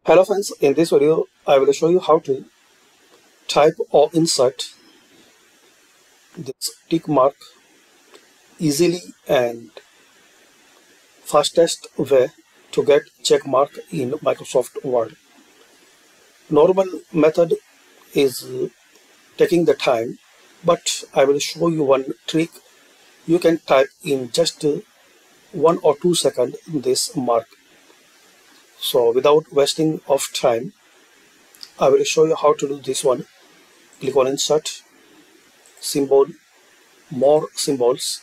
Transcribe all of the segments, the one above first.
Hello friends, in this video I will show you how to type or insert this tick mark easily and fastest way to get check mark in Microsoft Word. Normal method is taking the time, but I will show you one trick. You can type in just 1 or 2 seconds this mark. So without wasting of time, I will show you how to do this one. Click on insert, symbol, more symbols.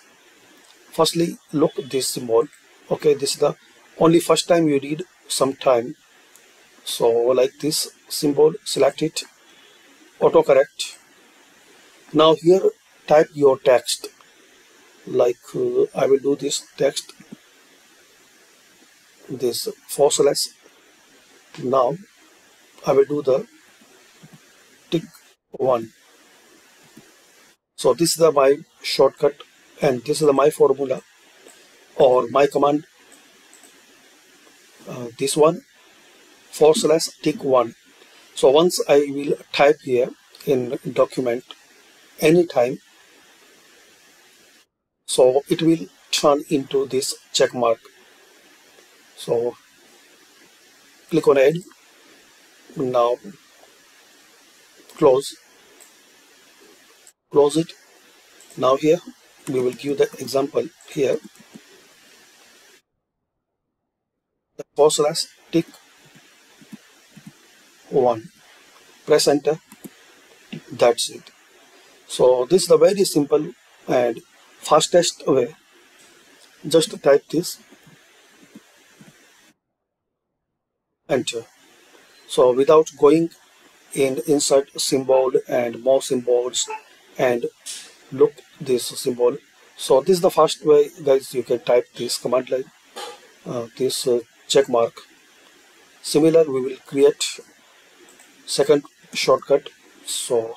Firstly, look this symbol. Okay, this is the only first time you need some time. So like this symbol, select it, autocorrect. Now here type your text. Like I will do this text, this /. Now I will do the tick 1. So this is my shortcut and this is my formula or my command. This one / tick 1. So once I will type here in document anytime, so it will turn into this check mark. So click on add. Now close it. Now here we will give the example here, the / tick 1. Press enter. That's it. So this is the very simple and fastest way. Just type this, enter. So without going in insert symbol and more symbols and look this symbol. So this is the first way, guys. You can type this command line, this check mark. Similar, we will create second shortcut. So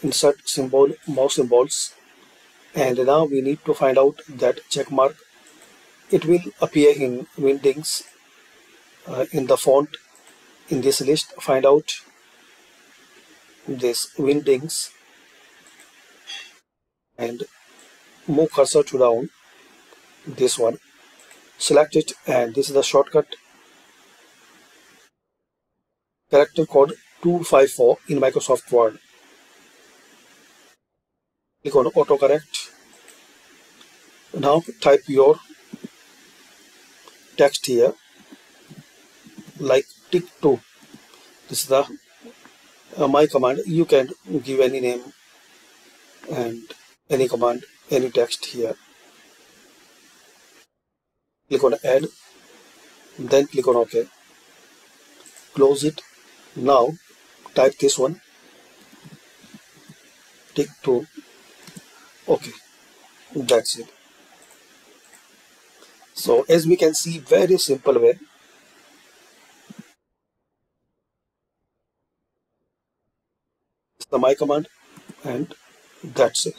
insert symbol, more symbols, and now we need to find out that check mark. It will appear in Wingdings in the font. In this list, find out this Wingdings and move cursor to down, this one, select it, and this is the shortcut, character code 254 in Microsoft Word. Click on autocorrect. Now type your text here like tick 2. This is the my command. You can give any name and any command, any text here. Click on add, then click on OK. Close it. Now type this one, tick 2. Okay, that's it. So as we can see, very simple way. It's the my command and that's it.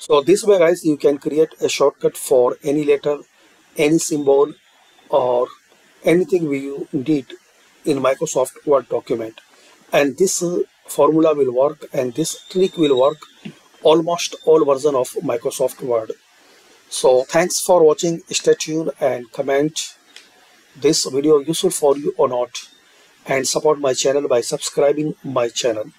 So this way, guys, you can create a shortcut for any letter, any symbol, or anything you need in Microsoft Word document. And this formula will work and this trick will work almost all version of Microsoft Word. So thanks for watching. Stay tuned and comment this video useful for you or not, and support my channel by subscribing my channel.